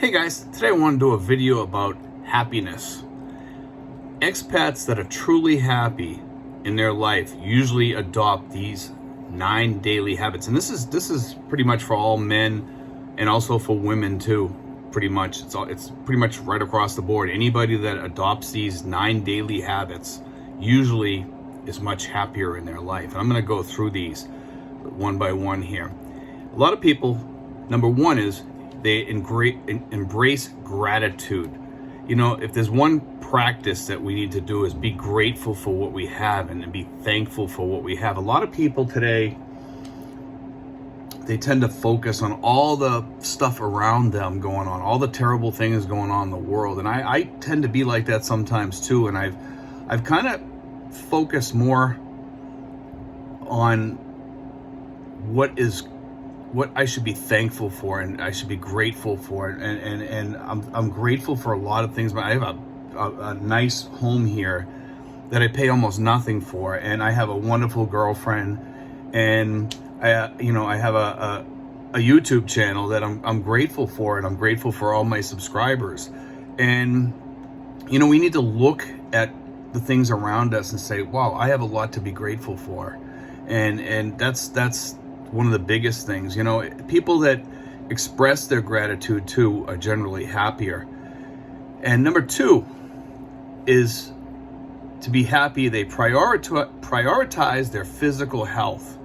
Hey guys, today I want to do a video about happiness. Expats that are truly happy in their life usually adopt these 9 daily habits. And this is pretty much for all men and also for women too, pretty much. It's pretty much right across the board. Anybody that adopts these 9 daily habits usually is much happier in their life. And I'm going to go through these one by one here. A lot of people, number one is they embrace gratitude. You know, if there's one practice that we need to do is be grateful for what we have and be thankful for what we have. A lot of people today, they tend to focus on all the stuff around them going on, all the terrible things going on in the world. And I tend to be like that sometimes too. And I've kind of focused more on what I should be thankful for and I should be grateful for, and I'm grateful for a lot of things. But I have a nice home here that I pay almost nothing for, and I have a wonderful girlfriend, and I have a YouTube channel that I'm grateful for, and I'm grateful for all my subscribers. And we need to look at the things around us and say, wow, I have a lot to be grateful for, and that's one of the biggest things. People that express their gratitude too are generally happier. And number 2 is to be happy. They prioritize their physical health.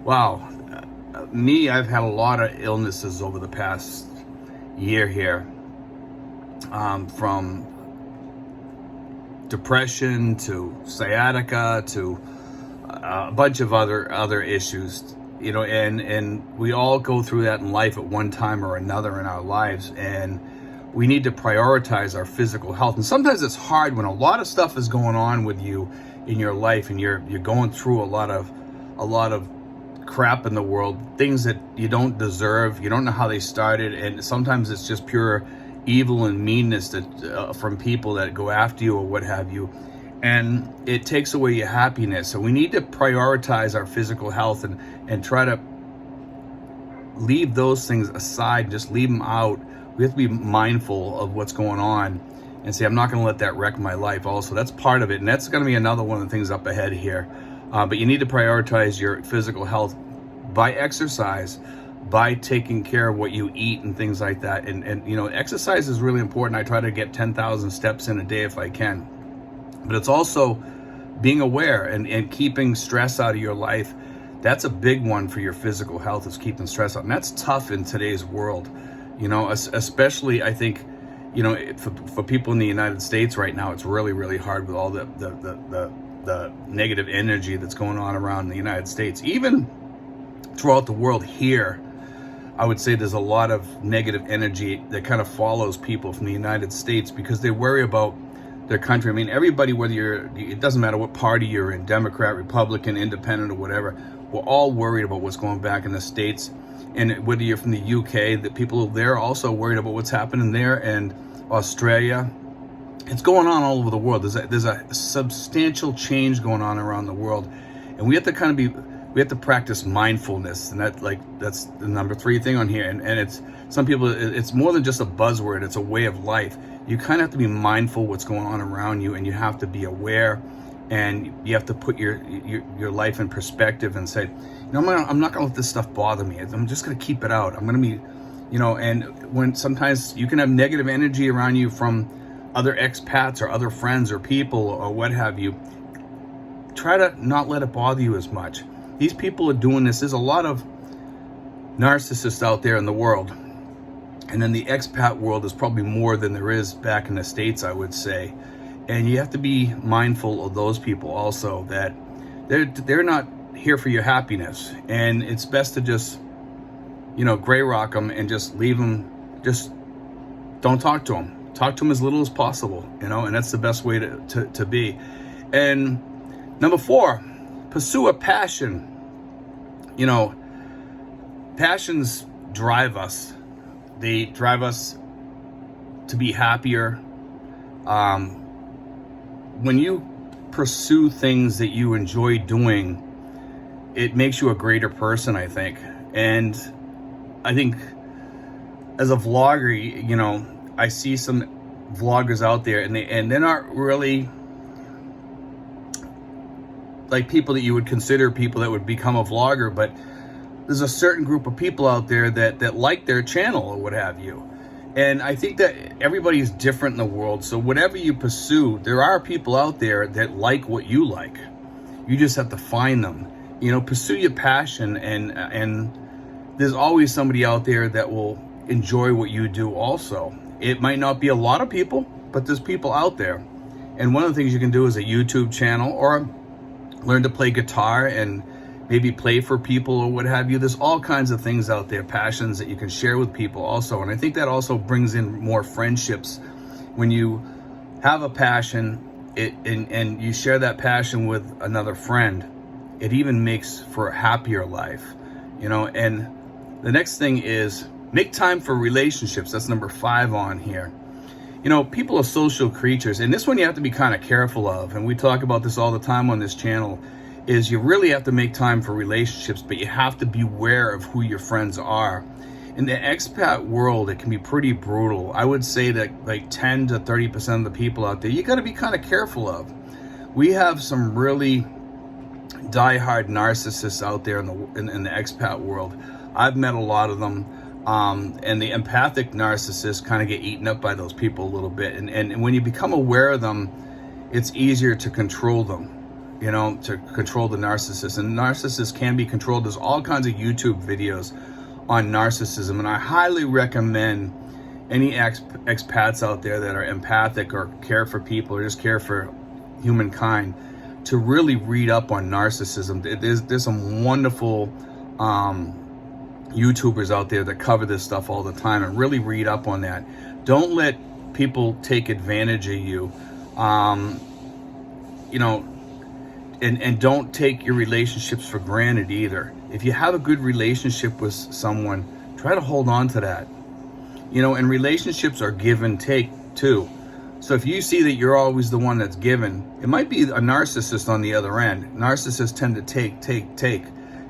Wow. I've had a lot of illnesses over the past year here, from depression to sciatica to a bunch of other issues. And we all go through that in life at one time or another in our lives, and we need to prioritize our physical health. And sometimes it's hard when a lot of stuff is going on with you in your life, and you're going through a lot of crap in the world, things that you don't deserve. You don't know how they started, and sometimes it's just pure evil and meanness that from people that go after you or what have you. And it takes away your happiness. So we need to prioritize our physical health and try to leave those things aside, just leave them out. We have to be mindful of what's going on and say, I'm not going to let that wreck my life also. That's part of it. And that's going to be another one of the things up ahead here. But you need to prioritize your physical health by exercise, by taking care of what you eat and things like that. And exercise is really important. I try to get 10,000 steps in a day if I can. But it's also being aware and keeping stress out of your life. That's a big one for your physical health, is keeping stress out. And that's tough in today's world, especially I think, for people in the United States right now, it's really, really hard with all the negative energy that's going on around the United States. Even throughout the world here, I would say there's a lot of negative energy that kind of follows people from the United States because they worry about their country. I mean, everybody, it doesn't matter what party you're in, Democrat, Republican, Independent, or whatever, we're all worried about what's going back in the States. And whether you're from the UK, the people there are also worried about what's happening there, and Australia. It's going on all over the world. There's a substantial change going on around the world. And we have to practice mindfulness. And that's the number 3 thing on here. And it's more than just a buzzword. It's a way of life. You kind of have to be mindful what's going on around you, and you have to be aware, and you have to put your life in perspective and say, I'm not going to let this stuff bother me. I'm just going to keep it out. I'm going to be, and when sometimes you can have negative energy around you from other expats or other friends or people or what have you, try to not let it bother you as much. These people are doing this. There's a lot of narcissists out there in the world. And then the expat world is probably more than there is back in the States, I would say. And you have to be mindful of those people also, that they're not here for your happiness. And it's best to just, gray rock them and just leave them, just don't talk to them. Talk to them as little as possible, and that's the best way to be. And number 4, pursue a passion. Passions drive us. They drive us to be happier. When you pursue things that you enjoy doing, it makes you a greater person, I think. And I think as a vlogger, you know, I see some vloggers out there, and they're not really like people that you would consider people that would become a vlogger, but there's a certain group of people out there that like their channel or what have you. And I think that everybody is different in the world. So whatever you pursue, there are people out there that like what you like. You just have to find them. You know, pursue your passion, and there's always somebody out there that will enjoy what you do also. It might not be a lot of people, but there's people out there. And one of the things you can do is a YouTube channel, or learn to play guitar and maybe play for people or what have you. There's all kinds of things out there, passions that you can share with people also. And I think that also brings in more friendships. When you have a passion and you share that passion with another friend, it even makes for a happier life, you know. And the next thing is make time for relationships. That's number 5 on here. You know, people are social creatures, and this one you have to be kind of careful of, and we talk about this all the time on this channel, is you really have to make time for relationships, but you have to be aware of who your friends are. In the expat world, it can be pretty brutal. I would say that like 10 to 30% of the people out there, you got to be kind of careful of. We have some really diehard narcissists out there in the expat world. I've met a lot of them. And the empathic narcissists kind of get eaten up by those people a little bit. And when you become aware of them, it's easier to control them, you know, to control the narcissists. And narcissists can be controlled. There's all kinds of YouTube videos on narcissism. And I highly recommend any expats out there that are empathic or care for people or just care for humankind to really read up on narcissism. There's some wonderful YouTubers out there that cover this stuff all the time, and really read up on that. Don't let people take advantage of you, you know, and don't take your relationships for granted either. If you have a good relationship with someone, try to hold on to that, you know. And relationships are give and take too. So if you see that you're always the one that's given, it might be a narcissist on the other end. Narcissists tend to take,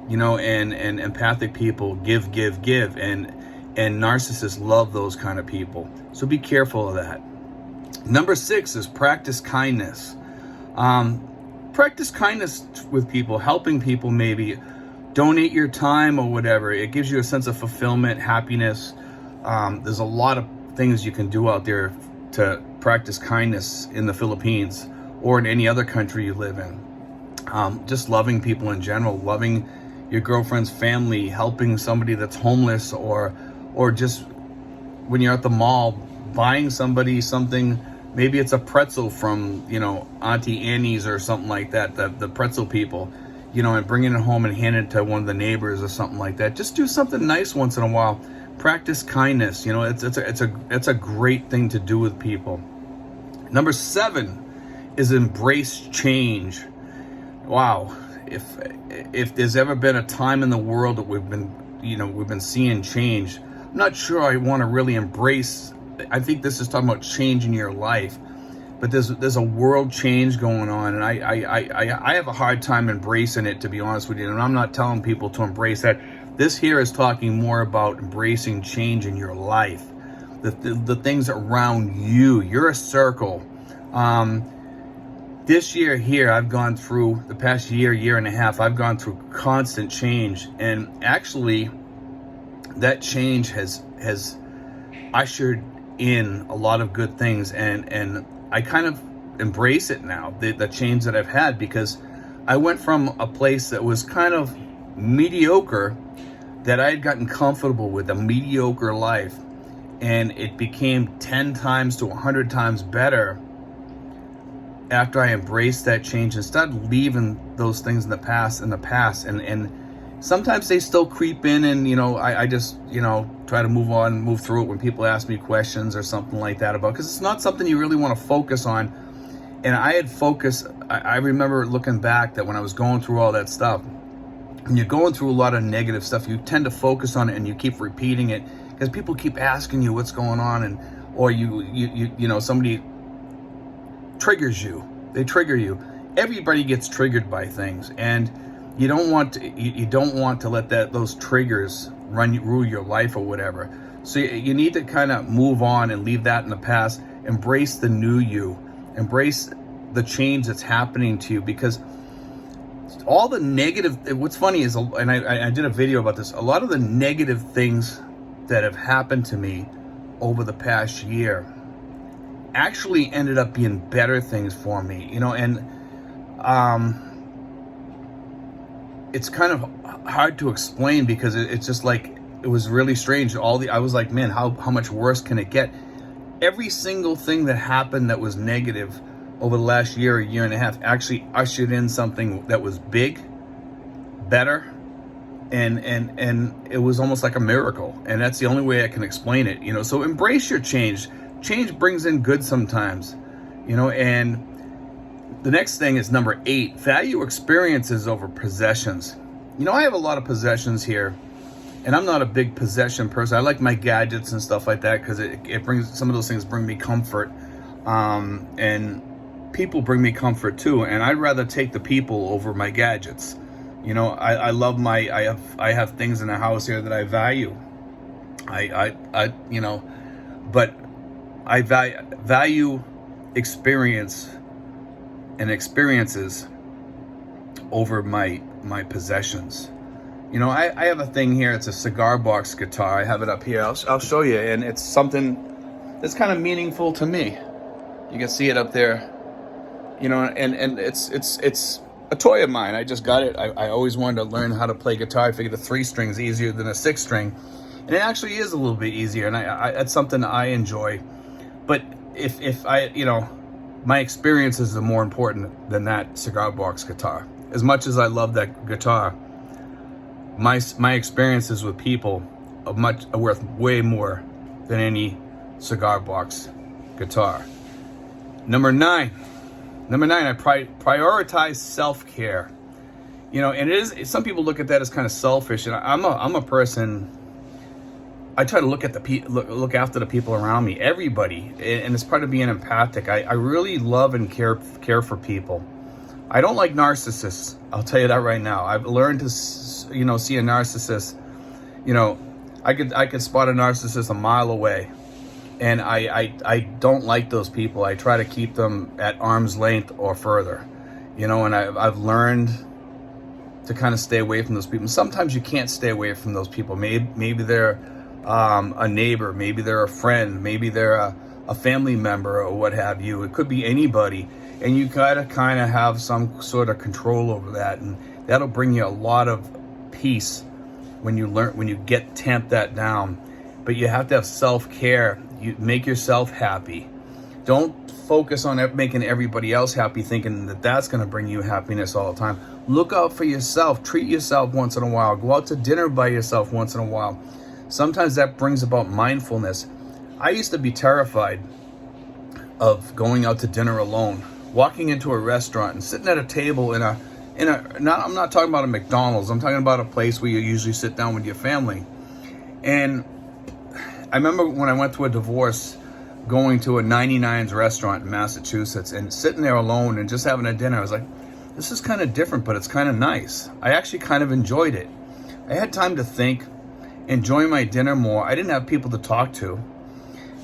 you know, and empathic people give, and narcissists love those kind of people. So be careful of that. Number 6 is practice kindness. Practice kindness with people, helping people, maybe donate your time or whatever. It gives you a sense of fulfillment, happiness. There's a lot of things you can do out there to practice kindness in the Philippines or in any other country you live in. Just loving people in general, loving your girlfriend's family, helping somebody that's homeless, or just when you're at the mall, buying somebody something. Maybe it's a pretzel from, you know, Auntie Annie's or something like that, the pretzel people, you know, and bringing it home and handing it to one of the neighbors or something like that. Just do something nice once in a while. Practice kindness. You know, it's a great thing to do with people. Number 7 is embrace change. Wow. If there's ever been a time in the world that we've been seeing change, I'm not sure I want to really embrace. I think this is talking about change in your life, but there's a world change going on, and I have a hard time embracing it, to be honest with you. And I'm not telling people to embrace that. This here is talking more about embracing change in your life, the things around you. You're a circle. This year here, I've gone through the past year and a half. I've gone through constant change, and actually, that change has ushered in a lot of good things, and I kind of embrace it now, the change that I've had, because I went from a place that was kind of mediocre, that I had gotten comfortable with, a mediocre life, and it became 10 times to 100 times better after I embraced that change and started leaving those things in the past, and sometimes they still creep in, and, you know, I just, you know, try to move on, move through it when people ask me questions or something like that about, because it's not something you really want to focus on. And I had focused, I remember looking back that when I was going through all that stuff, when you're going through a lot of negative stuff, you tend to focus on it and you keep repeating it because people keep asking you what's going on, and or you know, somebody triggers you. They trigger you. Everybody gets triggered by things, and you don't want to let those triggers rule your life or whatever. So you need to kind of move on and leave that in the past. Embrace the new you. Embrace the change that's happening to you, because all the negative, what's funny is, and I did a video about this, a lot of the negative things that have happened to me over the past year actually ended up being better things for me, you know. And it's kind of hard to explain, because it's just like, it was really strange. I was like, man, how much worse can it get? Every single thing that happened that was negative over the last year and a half actually ushered in something that was big, better, and it was almost like a miracle. And that's the only way I can explain it, you know. So embrace your change. Change brings in good sometimes, you know. And the next thing is number 8, value experiences over possessions. You know, I have a lot of possessions here, and I'm not a big possession person. I like my gadgets and stuff like that, because it brings, some of those things bring me comfort, and people bring me comfort too. And I'd rather take the people over my gadgets. You know, I love I have things in the house here that I value. I you know, but I value experience and experiences over my possessions. You know, I have a thing here. It's a cigar box guitar. I have it up here. I'll show you, and it's something that's kind of meaningful to me. You can see it up there. You know, and it's a toy of mine. I just got it. I always wanted to learn how to play guitar. I figured a 3-string is easier than a 6-string, and it actually is a little bit easier. And it's something I enjoy. But if I, you know, my experiences are more important than that cigar box guitar. As much as I love that guitar, my experiences with people are worth way more than any cigar box guitar. Number 9, I prioritize self-care. You know, and some people look at that as kind of selfish, and I'm a person. I try to look after the people around me, everybody, and it's part of being empathic. I really love and care for people. I don't like narcissists. I'll tell you that right now. I've learned to, you know, see a narcissist. You know, I could spot a narcissist a mile away, and I don't like those people. I try to keep them at arm's length or further, you know. And I've learned to kind of stay away from those people. Sometimes you can't stay away from those people. Maybe they're a neighbor, maybe they're a friend, maybe they're a family member or what have you. It could be anybody, and you gotta kind of have some sort of control over that, and that'll bring you a lot of peace when you tamp that down. But you have to have self-care. You make yourself happy. Don't focus on making everybody else happy, thinking that that's going to bring you happiness all the time. Look out for yourself. Treat yourself once in a while. Go out to dinner by yourself once in a while. Sometimes that brings about mindfulness. I used to be terrified of going out to dinner alone, walking into a restaurant and sitting at a table I'm not talking about a McDonald's. I'm talking about a place where you usually sit down with your family. And I remember when I went through a divorce, going to a 99's restaurant in Massachusetts and sitting there alone and just having a dinner. I was like, this is kind of different, but it's kind of nice. I actually kind of enjoyed it. I had time to think, enjoy my dinner more. I didn't have people to talk to,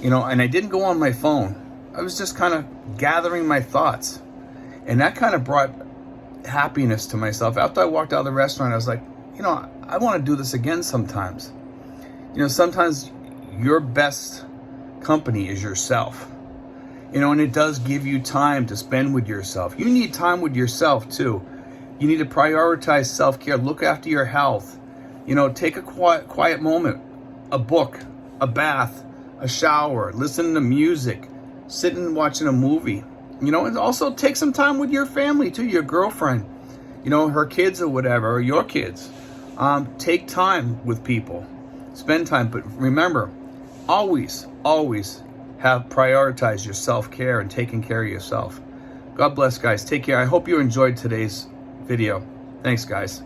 you know, and I didn't go on my phone. I was just kind of gathering my thoughts. And that kind of brought happiness to myself. After I walked out of the restaurant, I was like, you know, I want to do this again sometimes. You know, sometimes your best company is yourself, you know, and it does give you time to spend with yourself. You need time with yourself too. You need to prioritize self-care. Look after your health. You know, take a quiet moment, a book, a bath, a shower, listen to music, sitting watching a movie, you know, and also take some time with your family too, your girlfriend, you know, her kids or whatever, or your kids. Take time with people, spend time, but remember, always have prioritized your self-care and taking care of yourself. God bless, guys. Take care. I hope you enjoyed today's video. Thanks, guys.